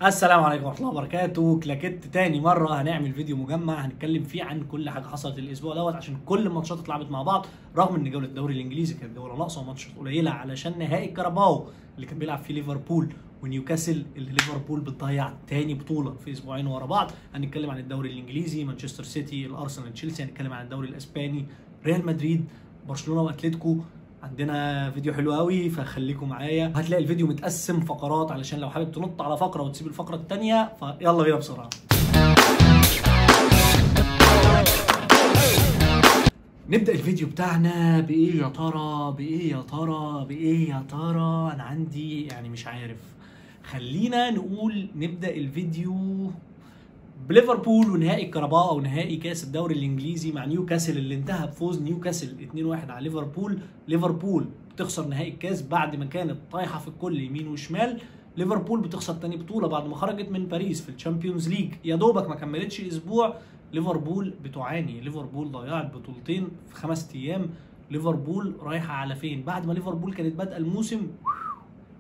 السلام عليكم ورحمة الله وبركاته. كلاكيت تاني مرة هنعمل فيديو مجمع هنتكلم فيه عن كل حاجة حصلت الأسبوع دوت، عشان كل الماتشات اتلعبت مع بعض، رغم إن جولة الدوري الإنجليزي كانت جولة ناقصة وماتشات قليلة علشان نهائي الكاراباو اللي كان بيلعب فيه ليفربول ونيوكاسل، اللي ليفربول بتضيع تاني بطولة في أسبوعين ورا بعض. هنتكلم عن الدوري الإنجليزي، مانشستر سيتي، الأرسنال، تشيلسي. هنتكلم عن الدوري الإسباني، ريال مدريد، برشلونة وأتلتيكو. عندنا فيديو حلو قوي فخليكم معايا. هتلاقي الفيديو متقسم فقرات علشان لو حابب تنط على فقره وتسيب الفقره الثانيه، فيلا بينا بسرعه. نبدا الفيديو بتاعنا بايه يا ترى؟ بايه يا ترى؟ انا عندي يعني مش عارف. خلينا نقول نبدا الفيديو بليفربول ونهائي الكاراباو او نهائي كاس الدوري الانجليزي مع نيوكاسل، اللي انتهى بفوز نيوكاسل 2-1 على ليفربول. ليفربول بتخسر نهائي الكاس بعد ما كانت طايحه في الكل يمين وشمال. ليفربول بتخسر تاني بطوله بعد ما خرجت من باريس في الشامبيونز ليج، يا دوبك ما كملتش اسبوع. ليفربول بتعاني، ليفربول ضيعت بطولتين في 5 ايام. ليفربول رايحه على فين بعد ما ليفربول كانت بادئه الموسم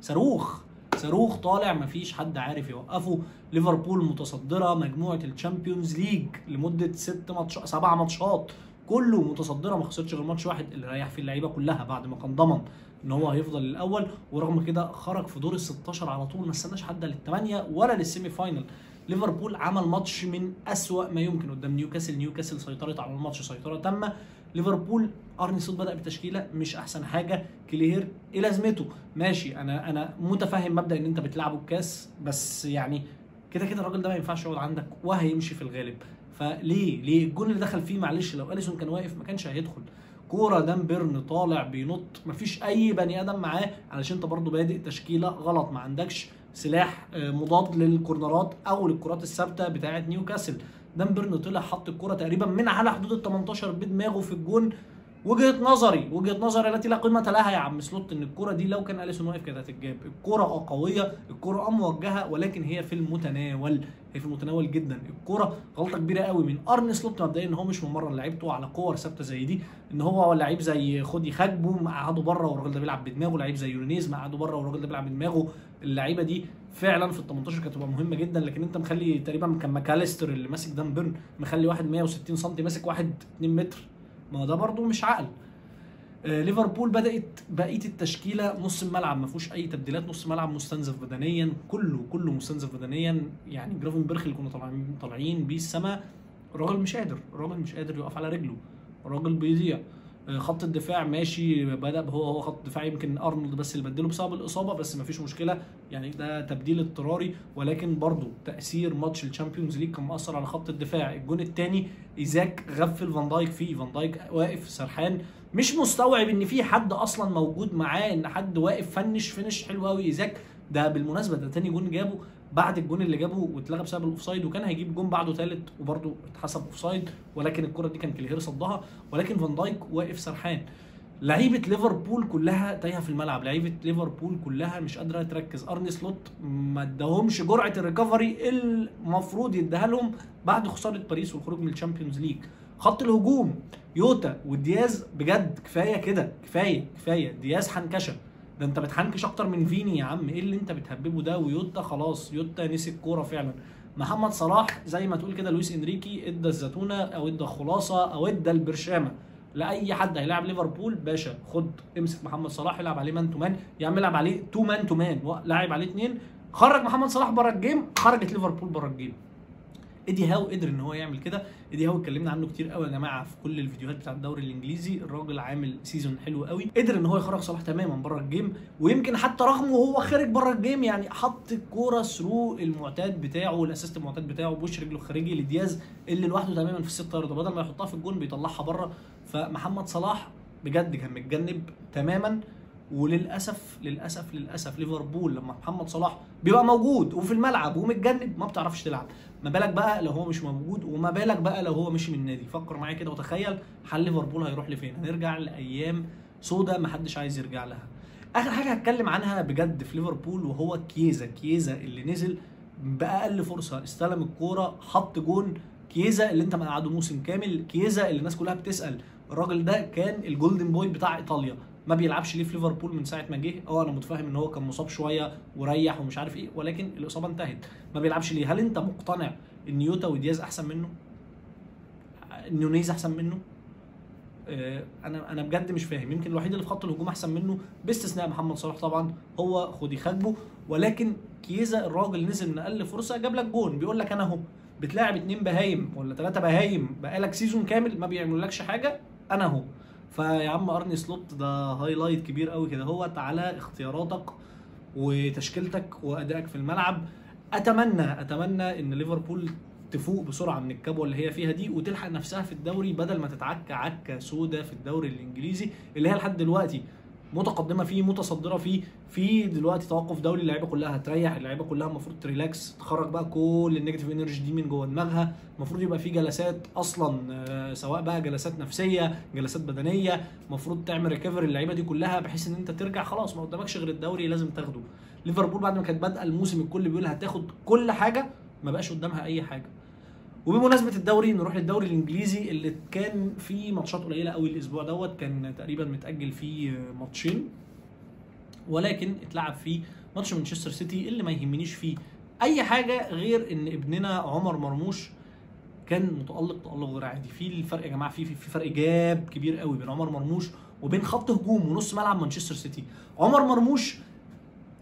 صاروخ طالع مفيش حد عارف يوقفه. ليفربول متصدره مجموعه الشامبيونز ليج لمده 7 ماتشات، كله متصدره، ما خسرتش غير ماتش واحد اللي ريح فيه اللعيبه كلها بعد ما كان ضمن ان هو هيفضل الاول، ورغم كده خرج في دور ال 16 على طول، ما استناش حد للثمانيه ولا للسيمي فاينل. ليفربول عمل ماتش من اسوأ ما يمكن قدام نيوكاسل سيطرت على الماتش سيطره تامه. ليفربول ارني سلوت بدا بتشكيله مش احسن حاجه. كليهير ايه لازمته؟ ماشي، انا متفهم مبدا ان انت بتلعبه الكاس، بس يعني كده الراجل ده ما ينفعش يقعد عندك وهيمشي في الغالب. فليه الجون اللي دخل فيه، معلش لو اليسون كان واقف ما كانش هيدخل. كوره دان بيرن طالع بينط، مفيش اي بني ادم معاه، علشان انت برضو بادئ تشكيله غلط، ما عندكش سلاح مضاد للكورنرات او للكرات الثابته بتاعه نيوكاسل. دان بيرن طلع حط الكوره تقريبا من على حدود ال 18 بدماغه في الجون. وجهه نظري التي لا قيمه لها يا عم سلوت، ان الكوره دي لو كان اليسون واقف كانت هتتجاب. الكوره قويه، الكوره موجهه، ولكن هي في المتناول جدا. الكوره غلطه كبيره قوي من ارني سلوت مبدئيا، ان هو مش ممرن لعيبته على كور ثابته زي دي، ان هو لعيب زي خدي خاجبه مقعده بره والراجل ده بيلعب بدماغه، لعيب زي يونيز مقعده بره والراجل ده بيلعب بدماغه. اللعيبه دي فعلا في ال 18 كانت تبقى مهمه جدا، لكن انت مخلي تقريبا كان ماكاليستر اللي ماسك دان بيرن مخلي واحد 160 سم ماسك واحد 2 متر، ما ده برضو مش عقل. ليفربول بدات بقيه التشكيله نص الملعب ما فيهوش اي تبديلات، نص ملعب مستنزف بدنيا، كله مستنزف بدنيا. يعني جرافنبرخ اللي كنا طالعين بيه السما، الراجل مش قادر يقف على رجله، الراجل بيضيع. خط الدفاع ماشي، بدا هو خط الدفاع، يمكن ارنولد بس اللي بدله بسبب الاصابه، بس ما فيش مشكله، يعني ده تبديل اضطراري، ولكن برضو تاثير ماتش الشامبيونز ليج كان مأثر على خط الدفاع. الجون الثاني ايزاك غفل فان دايك فيه، فان دايك واقف سرحان مش مستوعب ان في حد اصلا موجود معاه، ان حد واقف فنش حلو قوي ايزاك. ده بالمناسبه ده تاني جون جابه بعد الجون اللي جابه واتلغى بسبب الاوفسايد، وكان هيجيب جون بعده ثالث وبرده اتحسب اوفسايد، ولكن الكره دي كان كليهير صدها، ولكن فان دايك واقف سرحان. لعيبه ليفربول كلها تايهه في الملعب، لعيبه ليفربول كلها مش قادره تركز. ارني سلوت ما اداهمش جرعه الريكفري المفروض يديها لهم بعد خساره باريس والخروج من الشامبيونز ليج. خط الهجوم يوتا ودياز بجد كفايه كده، كفايه. دياز حنكشه، ده انت بتحنكش اكتر من فيني يا عم، ايه اللي انت بتهببه ده؟ ويوتا خلاص، يوتا نسي الكوره فعلا. محمد صلاح زي ما تقول كده لويس انريكي ادى الزتونه او ادى الخلاصه او ادى البرشامه لاي حد هيلاعب ليفربول. باشا خد امسك محمد صلاح، العب عليه مان تو مان، يا عم العب عليه 2 مان تو مان، لاعب عليه 2، خرج محمد صلاح بره الجيم، خرجت ليفربول بره الجيم. ايدي هاو قدر ان هو يعمل كده. ايدي هاو اتكلمنا عنه كتير قوي يا جماعه في كل الفيديوهات بتاعه الدوري الانجليزي، الراجل عامل سيزون حلو قوي، قدر ان هو يخرج صلاح تماما بره الجيم، ويمكن حتى رغم وهو خارج بره الجيم يعني حط الكوره ثرو المعتاد بتاعه، الاسيست المعتاد بتاعه بوش رجله الخارجي لدياز اللي لوحده تماما في ال6 يارده، بدل ما يحطها في الجون بيطلعها بره. فمحمد صلاح بجد كان متجنب تماما. وللاسف ليفربول لما محمد صلاح بيبقى موجود وفي الملعب ومتجنب ما بتعرفش تلعب، ما بالك بقى لو هو مش موجود، وما بالك بقى لو هو مشي من النادي. فكر معايا كده وتخيل حل ليفربول هيروح لفين. هنرجع لايام سودا ما حدش عايز يرجع لها. اخر حاجه هتكلم عنها بجد في ليفربول وهو كييزا اللي نزل باقل فرصه استلم الكوره حط جون. كييزا اللي انت مقعده موسم كامل، كييزا اللي الناس كلها بتسال الراجل ده كان الجولدن بوي بتاع ايطاليا، ما بيلعبش ليه في ليفربول من ساعه ما جه. انا متفاهم ان هو كان مصاب شويه وريح ومش عارف ايه، ولكن الاصابه انتهت. ما بيلعبش ليه؟ هل انت مقتنع ان يوتا ودياز احسن منه؟ ان نونيز احسن منه؟ انا بجد مش فاهم. يمكن الوحيد اللي في خط الهجوم احسن منه باستثناء محمد صلاح طبعا هو خدي خاجبه، ولكن كيزا الراجل نزل من اقل فرصه جاب لك جون. بيقول لك انا اهو بتلاعب 2 بهايم ولا 3 بهايم بقالك سيزون كامل ما بيعملولكش حاجه، انا اهو. فيا عم ارني سلوت ده هايلايت كبير قوي كده هو على اختياراتك وتشكيلتك وادائك في الملعب. اتمنى ان ليفربول تفوق بسرعه من الكبوه اللي هي فيها دي وتلحق نفسها في الدوري، بدل ما تتعكى عكه سودة في الدوري الانجليزي اللي هي لحد دلوقتي متقدمه فيه، متصدره فيه. في دلوقتي توقف دولي، اللعيبه كلها هتريح، اللعيبه كلها المفروض تريلاكس، تخرج بقى كل النيجاتيف انرجي دي من جوه دماغها. المفروض يبقى في جلسات اصلا، سواء بقى جلسات نفسيه جلسات بدنيه، المفروض تعمل ريكفري اللعيبه دي كلها بحيث ان انت ترجع خلاص ما قدامكش غير الدوري لازم تاخده. ليفربول بعد ما كانت بادئه الموسم الكل بيقول هتاخد كل حاجه، ما بقاش قدامها اي حاجه. وبمناسبه الدوري نروح للدوري الانجليزي اللي كان فيه ماتشات قليله قوي الاسبوع دوت. كان تقريبا متاجل فيه ماتشين، ولكن اتلعب فيه ماتش مانشستر سيتي اللي ما يهمنيش فيه اي حاجه غير ان ابننا عمر مرموش كان متالق تالق غير عادي. في الفرق يا جماعه، في فرق جاب كبير قوي بين عمر مرموش وبين خط هجوم ونص ملعب مانشستر سيتي. عمر مرموش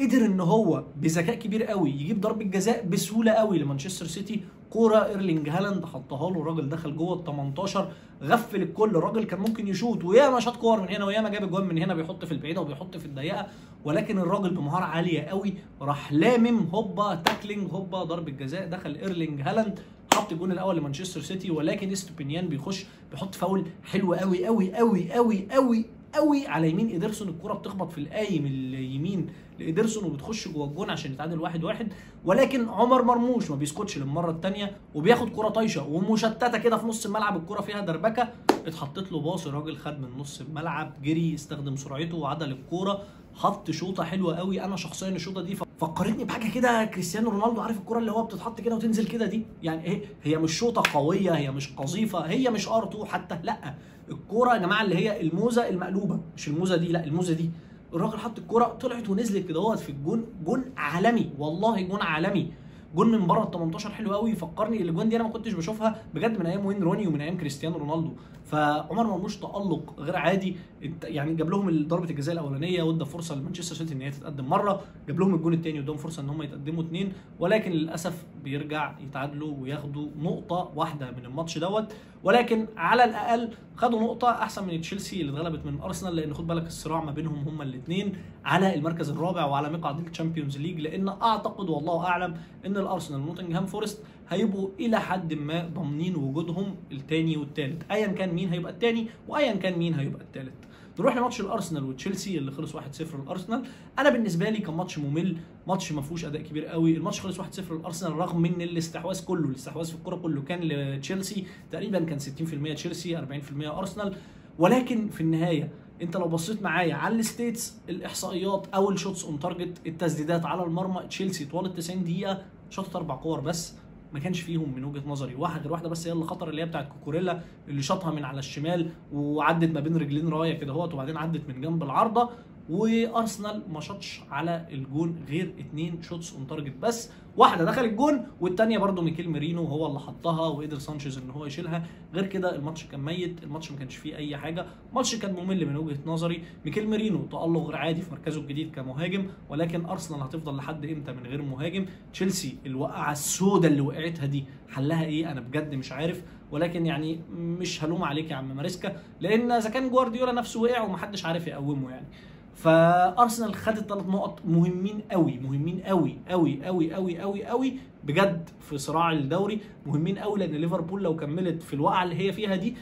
قدر ان هو بذكاء كبير قوي يجيب ضربه جزاء بسهوله قوي لمانشستر سيتي. كوره ايرلينج هالاند حطها له، الراجل دخل جوه ال 18 غفل الكل. الراجل كان ممكن يشوط وياما شاط كور من هنا وياما جاب اجوان من هنا، بيحط في البعيده وبيحط في الضيقه، ولكن الراجل بمهاره عاليه قوي راح لامم هوبا تاكلينج هوبا ضربه جزاء، دخل ايرلينج هالاند حط الجون الاول لمانشستر سيتي. ولكن استوبينيان بيخش بيحط فاول حلو قوي قوي قوي قوي قوي قوي على يمين ايدرسون. الكره بتخبط في القايم اليمين لايدرسون وبتخش جوه الجون عشان يتعادل 1-1. ولكن عمر مرموش ما بيسكتش للمره الثانيه وبياخد كره طايشه ومشتته كده في نص الملعب، الكره فيها دربكه، اتحطت له باص، الراجل خد من نص الملعب جري استخدم سرعته وعدل الكوره، حط شوطه حلوه قوي. انا شخصيا الشوطه دي فكرتني بحاجه كده كريستيانو رونالدو، عارف الكره اللي هو بتتحط كده وتنزل كده دي؟ يعني هي مش شوطه قويه، هي مش قذيفه، هي مش ار2 حتى، لا الكوره يا جماعه اللي هي الموزه المقلوبه، مش الموزه دي، لا الموزه دي. الراجل حط الكوره طلعت ونزلت كده في الجون، جون عالمي والله، جون عالمي، جون من بره ال 18 حلو قوي. فكرني الاجوان دي انا ما كنتش بشوفها بجد من ايام وين روني ومن ايام كريستيانو رونالدو. فعمر مرموش تالق غير عادي، يعني جاب لهم ضربه الجزاء الاولانيه وادى فرصه لمانشستر سيتي ان هي تتقدم مره، جاب لهم الجون الثاني واداهم فرصه ان هم يتقدموا 2، ولكن للاسف بيرجع يتعادلوا وياخدوا نقطه واحده من الماتش دوت. ولكن على الاقل خدوا نقطه احسن من تشيلسي اللي اتغلبت من ارسنال، لان خد بالك الصراع ما بينهم هما الاثنين على المركز الرابع وعلى مقعد الشامبيونز ليج. لان اعتقد والله اعلم ان الارسنال ونوتنغهام فورست هيبقوا الى حد ما ضامنين وجودهم الثاني والثالث، ايا كان مين هيبقى الثاني وايا كان مين هيبقى الثالث. نروح لماتش الارسنال وتشيلسي اللي خلص 1-0 للارسنال. انا بالنسبه لي كان ماتش ممل، ماتش ما فيهوش اداء كبير قوي. الماتش خلص 1-0 للارسنال رغم ان الاستحواذ في الكوره كله كان لتشيلسي، تقريبا كان 60% تشيلسي 40% ارسنال. ولكن في النهايه انت لو بصيت معايا على الستيتس، الاحصائيات او الشوتس اون تارجت، التسديدات على المرمى، تشيلسي طوال ال 90 دقيقه شاطت 4 كور بس، ما كانش فيهم من وجهه نظري غير واحده بس هي اللي خطر، اللي هي بتاعت كوكوريلا اللي شاطها من على الشمال وعدت ما بين رجلين رايه كده وبعدين عدت من جنب العارضه. وارسنال ما شاطش على الجون غير 2 شوتس اون تارجت بس، واحده دخل الجون والثانيه برده ميكيل ميرينو هو اللي حطها وقدر سانشيز ان هو يشيلها. غير كده الماتش كان ميت، الماتش ما كانش فيه اي حاجه، الماتش كان ممل من وجهه نظري. ميكيل ميرينو تألق غير عادي في مركزه الجديد كمهاجم، ولكن ارسنال هتفضل لحد امتى من غير مهاجم؟ تشيلسي الوقعه السوداء اللي وقعتها دي حلها ايه؟ انا بجد مش عارف. ولكن يعني مش هلوم عليك يا عم ماريسكا، لان اذا كان جوارديولا نفسه وقع ومحدش عارف يقومه يعني. فارسنال خدت 3 نقط مهمين قوي، مهمين قوي قوي قوي قوي قوي قوي بجد في صراع الدوري، مهمين قوي. لان ليفربول لو كملت في الوقعه اللي هي فيها دي،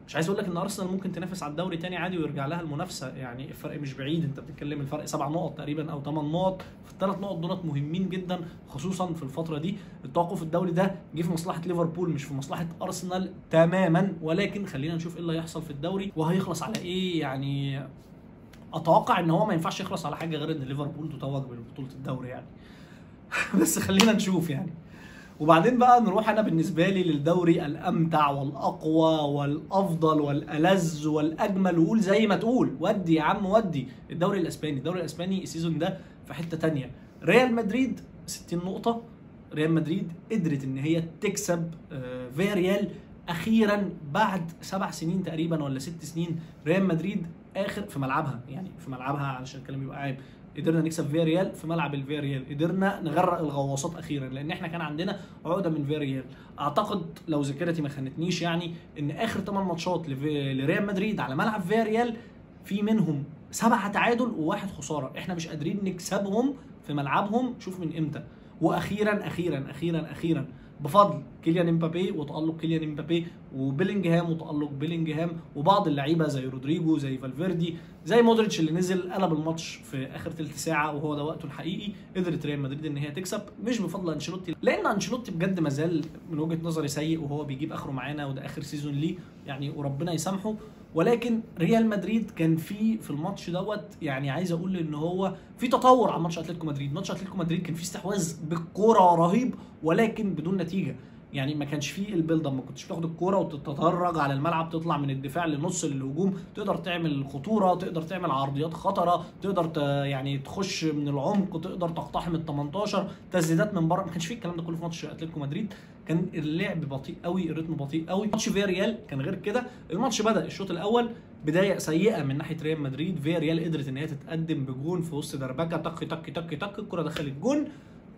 مش عايز اقول لك ان ارسنال ممكن تنافس على الدوري تاني عادي ويرجع لها المنافسه، يعني الفرق مش بعيد، انت بتتكلم الفرق 7 نقط تقريبا او 8 نقط، فال3 نقط دولت مهمين جدا خصوصا في الفتره دي. التوقف الدولي ده جه في مصلحه ليفربول مش في مصلحه ارسنال تماما، ولكن خلينا نشوف ايه اللي هيحصل في الدوري وهيخلص على ايه. يعني اتوقع ان هو ما ينفعش يخلص على حاجه غير ان ليفربول تتوج ببطوله الدوري يعني بس خلينا نشوف يعني. وبعدين بقى نروح انا بالنسبه لي للدوري الامتع والاقوى والافضل والالذ والاجمل، وقول زي ما تقول، ودي يا عم ودي. الدوري الاسباني، الدوري الاسباني السيزون ده في حته تانية. ريال مدريد 60 نقطه. ريال مدريد قدرت ان هي تكسب فياريال اخيرا بعد 7 سنين تقريبا ولا 6 سنين. ريال مدريد اخر في ملعبها، يعني في ملعبها علشان الكلام يبقى عيب، قدرنا نكسب فياريال في ملعب الفياريال، قدرنا نغرق الغواصات اخيرا، لان احنا كان عندنا عقده من فياريال. اعتقد لو ذاكرتي ما خانتنيش يعني ان اخر 8 ماتشات لريال مدريد على ملعب فياريال في منهم 7 تعادل وواحد خساره، احنا مش قادرين نكسبهم في ملعبهم. شوف من امتى. واخيرا اخيرا اخيرا اخيرا بفضل كيليان امبابي وتألق كيليان امبابي وبيلينجهام وتألق بيلينجهام وبعض اللعيبه زي رودريجو زي فالفيردي زي مودريتش اللي نزل قلب الماتش في اخر ثلث ساعه وهو ده وقته الحقيقي. قدرت ريال مدريد ان هي تكسب مش بفضل انشيلوتي، لان انشيلوتي بجد مازال من وجهه نظري سيء وهو بيجيب اخره معانا وده اخر سيزون ليه يعني وربنا يسامحه. ولكن ريال مدريد كان في الماتش دوت يعني عايز اقول ان هو في تطور عن ماتش اتلتيكو مدريد. ماتش اتلتيكو مدريد كان فيه استحواذ بالكوره رهيب ولكن بدون نتيجه، يعني ما كانش فيه البيلد اب، ما كنتش بتاخد الكوره وتتدرج على الملعب، تطلع من الدفاع لنص الهجوم، تقدر تعمل خطوره، تقدر تعمل عرضيات خطره، تقدر يعني تخش من العمق، تقدر تقتحم ال 18، تسديدات من بره. ما كانش فيه الكلام ده كله في ماتش اتلتيكو مدريد. كان اللعب بطيء قوي، الريتم بطيء قوي. ماتش فياريال كان غير كده. الماتش بدا الشوط الاول بدايه سيئه من ناحيه ريال مدريد. فياريال قدرت ان هي تتقدم بجون في وسط دربكه، تك تك تك تك، الكره دخلت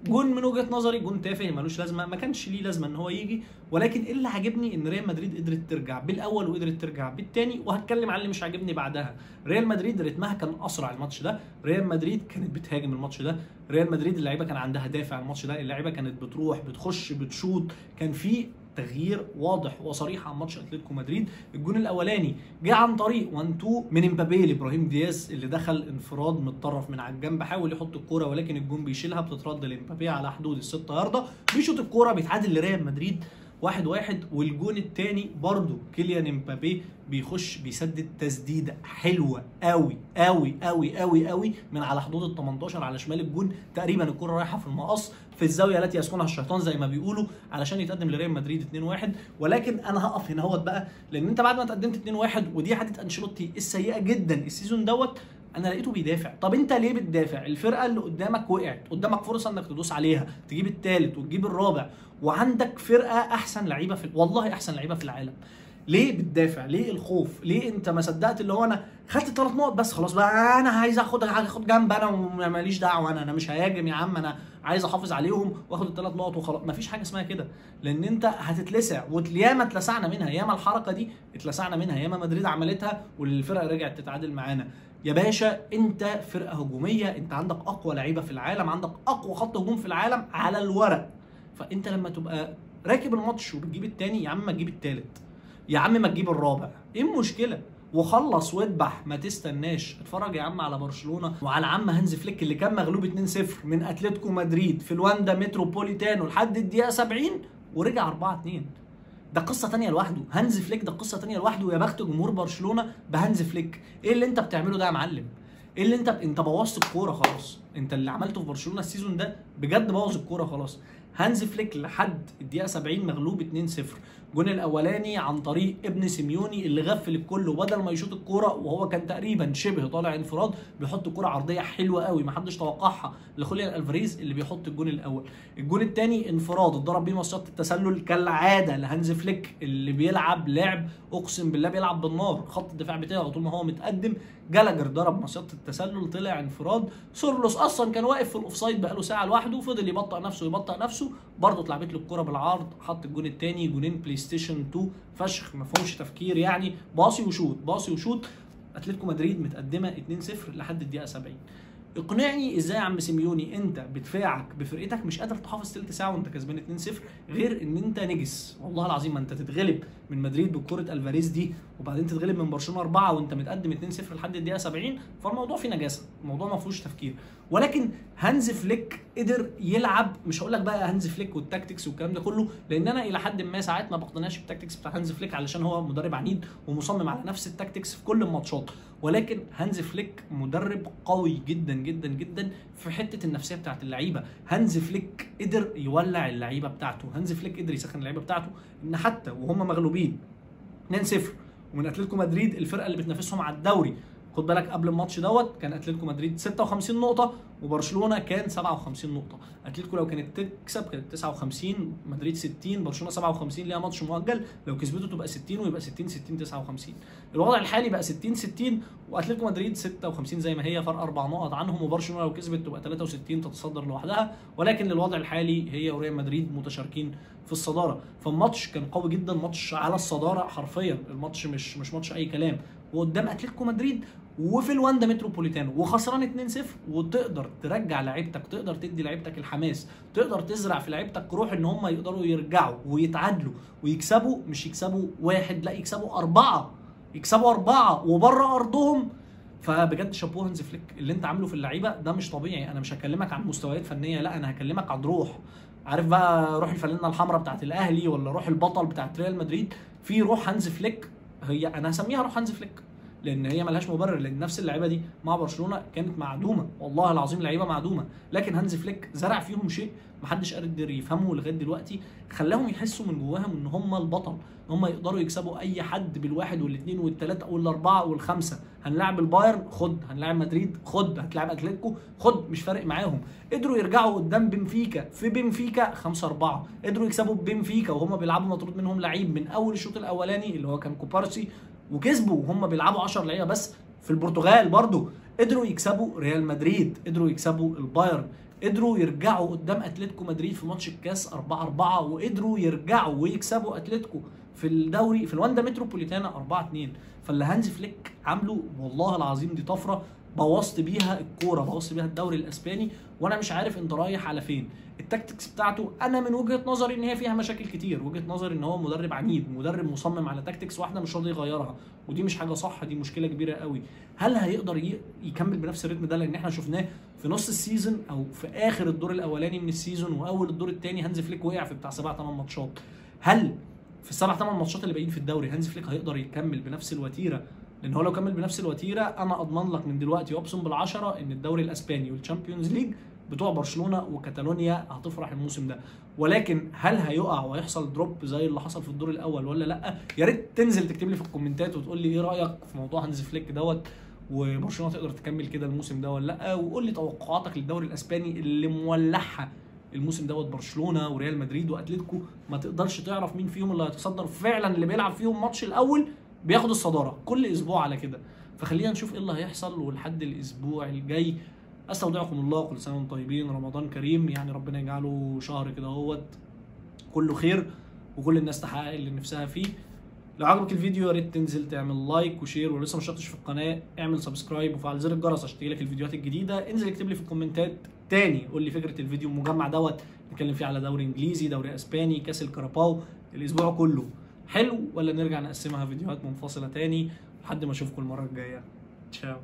جون من وجهه نظري جون تافه ملوش لازمه، ما كانش ليه لازمه ان هو يجي. ولكن اللي عاجبني ان ريال مدريد قدرت ترجع بالاول وقدرت ترجع بالثاني، وهتكلم عن اللي مش عاجبني بعدها. ريال مدريد رتمها كان اسرع الماتش ده، ريال مدريد كانت بتهاجم الماتش ده، ريال مدريد اللعيبه كان عندها دافع الماتش ده، اللعيبه كانت بتروح بتخش بتشوط، كان في تغيير واضح وصريح عن ماتش اتلتيكو مدريد. الجون الاولاني جه عن طريق 1-2 من امبابي لابراهيم دياز اللي دخل انفراد متطرف من على الجنب، حاول يحط الكوره ولكن الجون بيشيلها، بتترد لامبابي على حدود ال6 ياردة، بيشوط الكوره بيتعادل لريال مدريد 1-1. والجون الثاني برضو كيليان امبابي بيخش بيسدد تسديده حلوه قوي قوي قوي قوي قوي من على حدود ال18 على شمال الجون، تقريبا الكره رايحه في المقص في الزاويه التي يسكنها الشيطان زي ما بيقولوا، علشان يتقدم لريال مدريد 2-1. ولكن انا هقف هنا اهوت بقى، لان انت بعد ما تقدمت 2-1 ودي عاده انشيلوتي السيئه جدا السيزون دوت، انا لقيته بيدافع. طب انت ليه بتدافع؟ الفرقه اللي قدامك وقعت، قدامك فرصه انك تدوس عليها، تجيب الثالث وتجيب الرابع، وعندك فرقه احسن لعيبه والله احسن لعيبه في العالم. ليه بتدافع؟ ليه الخوف؟ ليه انت ما صدقت اللي هو انا خدت 3 نقط بس خلاص بقى انا عايز اخد جنب انا وماليش دعوه، انا مش هياجم يا عم، انا عايز احافظ عليهم واخد ال3 نقط وخلاص. مفيش حاجه اسمها كده، لان انت هتتلسع، وياما اتلسعنا منها، ياما الحركه دي اتلسعنا منها، ياما مدريد عملتها والفرقه رجعت تتعادل معانا. يا باشا انت فرقه هجوميه، انت عندك اقوى لعيبه في العالم، عندك اقوى خط هجوم في العالم على الورق، فانت لما تبقى راكب الماتش وبتجيب الثاني يا عم ما تجيب الثالث، يا عم ما تجيب الرابع، ايه المشكله؟ وخلص واذبح، ما تستناش. اتفرج يا عم على برشلونه وعلى عم هانز فليك اللي كان مغلوب 2-0 من اتلتيكو مدريد في الواندا متروبوليتانو لحد الدقيقه 70 ورجع 4-2. ده قصه ثانيه لوحده، هانز فليك ده قصه ثانيه لوحده، ويا بخت جمهور برشلونه بهانز فليك. ايه اللي انت بتعمله ده يا معلم؟ ايه اللي انت بوظت الكوره خلاص، انت اللي عملته في برشلونه السيزون ده بجد بوظ الكوره خلاص. هانز فليك لحد الدقيقه 70 مغلوب 2-0. الجون الاولاني عن طريق ابن سيميوني اللي غفل الكل، وبدل ما يشوط الكوره وهو كان تقريبا شبه طالع انفراد بيحط كوره عرضيه حلوه قوي ما حدش توقعها لخوليان الفاريز اللي بيحط الجون الاول. الجون الثاني انفراد اتضرب بيه مصيده التسلل كالعاده لهانز فليك اللي بيلعب لعب اقسم بالله بيلعب بالنار، خط الدفاع بتاعه طول ما هو متقدم. جالاجر ضرب مصيده التسلل طلع انفراد، سورلوس اصلا كان واقف في الاوفسايد بقاله ساعه لوحده، فضل يبطئ نفسه برضه اتلعبت له الكوره بالعرض، حط الجون الثاني. جونين بلاي ستيشن 2 فشخ ما فيهمش تفكير، يعني باصي وشوط باصي وشوط. اتلتيكو مدريد متقدمه 2-0 لحد الدقيقه 70. اقنعني ازاي يا عم سيميوني انت بدفاعك بفرقتك مش قادر تحافظ ثلث ساعه وانت كسبان 2-0، غير ان انت نجس والله العظيم. ما انت تتغلب من مدريد بكره الفاريز دي وبعدين تتغلب من برشلونه 4 وانت متقدم 2-0 لحد الدقيقه 70، فالموضوع فيه نجاسه، الموضوع ما فيهوش تفكير. ولكن هانز فليك قدر يلعب. مش هقول لك بقى هانز فليك والتاكتكس والكلام ده كله، لان انا الى حد ما ساعات ما بقتنعش بالتاكتكس بتاع هانز فليك علشان هو مدرب عنيد ومصمم على نفس التاكتكس في كل الماتشات، ولكن هانز فليك مدرب قوي جدا جدا جدا في حته النفسيه بتاعت اللعيبه. هانز فليك قدر يولع اللعيبه بتاعته، هانز فليك قدر يسخن اللعيبه بتاعته، ان حتى وهم مغلوبين 2-0 ومن اتلتيكو مدريد الفرقه اللي بتنافسهم على الدوري. خد بالك قبل الماتش دوت كان اتلتيكو مدريد 56 نقطه وبرشلونه كان 57 نقطه. اتلتيكو لو كانت تكسب كانت 59، مدريد 60، برشلونه 57 ليها ماتش مؤجل، لو كسبته تبقى 60 ويبقى 60 60 59. الوضع الحالي بقى 60 60 واتلتيكو مدريد 56 زي ما هي، فرق 4 نقط عنهم، وبرشلونه لو كسبت تبقى 63 تتصدر لوحدها، ولكن للوضع الحالي هي وريال مدريد متشاركين في الصداره. فالماتش كان قوي جدا، ماتش على الصداره حرفيا، الماتش مش ماتش اي كلام، وقدام اتلتيكو مدريد وفي الواندا متروبوليتانو وخسران 2-0، وتقدر ترجع لعيبتك، تقدر تدي لعيبتك الحماس، تقدر تزرع في لعيبتك روح ان هم يقدروا يرجعوا ويتعادلوا ويكسبوا، مش يكسبوا واحد، لا يكسبوا 4، يكسبوا 4 وبره ارضهم. فبجد شابوه هانز فليك، اللي انت عامله في اللعيبه ده مش طبيعي. انا مش هكلمك عن مستويات فنيه، لا انا هكلمك عن روح. عارف بقى روح الفانلة الحمراء بتاعت الاهلي ولا روح البطل بتاعت ريال مدريد؟ في روح هانز فليك، هي انا هسميها روح هانز فليك لان هي ملهاش مبرر، لان نفس اللعيبه دي مع برشلونه كانت معدومه، والله العظيم لعيبه معدومه، لكن هانز فليك زرع فيهم شيء محدش قادر يفهمه لغايه دلوقتي، خلاهم يحسوا من جواهم ان هم البطل، ان هم يقدروا يكسبوا اي حد بالواحد والاثنين والثلاثه والاربعه والخمسه. هنلاعب البايرن خد، هنلاعب مدريد خد، هتلاعب اتلتيكو خد، مش فارق معاهم. قدروا يرجعوا قدام بنفيكا في بنفيكا 5-4، قدروا يكسبوا بنفيكا وهم بيلعبوا مطرود منهم لعيب من اول الشوط الاولاني اللي هو كان كوبارسي، وكسبوا وهم بيلعبوا 10 لعيبه بس في البرتغال برضو. قدروا يكسبوا ريال مدريد، قدروا يكسبوا البايرن، قدروا يرجعوا قدام اتلتيكو مدريد في ماتش الكاس 4-4، وقدروا يرجعوا ويكسبوا اتلتيكو في الدوري في الواندا متروبوليتانا 4-2. فاللي هانز فليك عامله والله العظيم دي طفره، بوظت بيها الكوره، بوظت بيها الدوري الاسباني، وانا مش عارف انت رايح على فين. التكتكس بتاعته انا من وجهه نظري ان هي فيها مشاكل كتير، وجهه نظري ان هو مدرب عنيد، مدرب مصمم على تكتكس واحده مش راضي يغيرها، ودي مش حاجه صح، دي مشكله كبيره قوي. هل هيقدر يكمل بنفس الريتم ده؟ لان احنا شفناه في نص السيزون او في اخر الدور الاولاني من السيزون واول الدور الثاني هانز فليك وقع في بتاع 7 8 ماتشات. هل في ال7 8 ماتشات اللي باقيين في الدوري هانز فليك هيقدر يكمل بنفس الوتيره؟ لان هو لو كمل بنفس الوتيره انا اضمن لك من دلوقتي وابصم بالعشره ان الدوري الاسباني والتشامبيونز ليج بتوع برشلونه وكاتالونيا هتفرح الموسم ده. ولكن هل هيقع ويحصل دروب زي اللي حصل في الدور الاول ولا لا؟ يا ريت تنزل تكتب لي في الكومنتات وتقول لي ايه رايك في موضوع هانز فليك دوت، وبرشلونه تقدر تكمل كده الموسم ده ولا لا؟ وقول لي توقعاتك للدوري الاسباني اللي مولعها الموسم دوت، برشلونه وريال مدريد واتلتيكو، ما تقدرش تعرف مين فيهم اللي هيتصدر فعلا، اللي بيلعب فيهم ماتش الاول بياخد الصداره كل اسبوع على كده. فخلينا نشوف ايه اللي هيحصل، ولحد الاسبوع الجاي استودعكم الله، كل سنه وانتم طيبين، رمضان كريم، يعني ربنا يجعله شهر كده اهوت كله خير وكل الناس تحقق اللي نفسها فيه. لو عجبك الفيديو يا ريت تنزل تعمل لايك وشير، ولسه ما اشتركتش في القناه اعمل سبسكرايب وفعل زر الجرس عشان تجيلك الفيديوهات الجديده. انزل اكتب لي في الكومنتات تاني قول لي فكره الفيديو المجمع دوت نتكلم فيه على دوري انجليزي، دوري اسباني، كاس الكاراباو الاسبوع كله، حلو ولا نرجع نقسمها فيديوهات منفصله تاني؟ لحد ما اشوفكم المره الجايه، تشاو.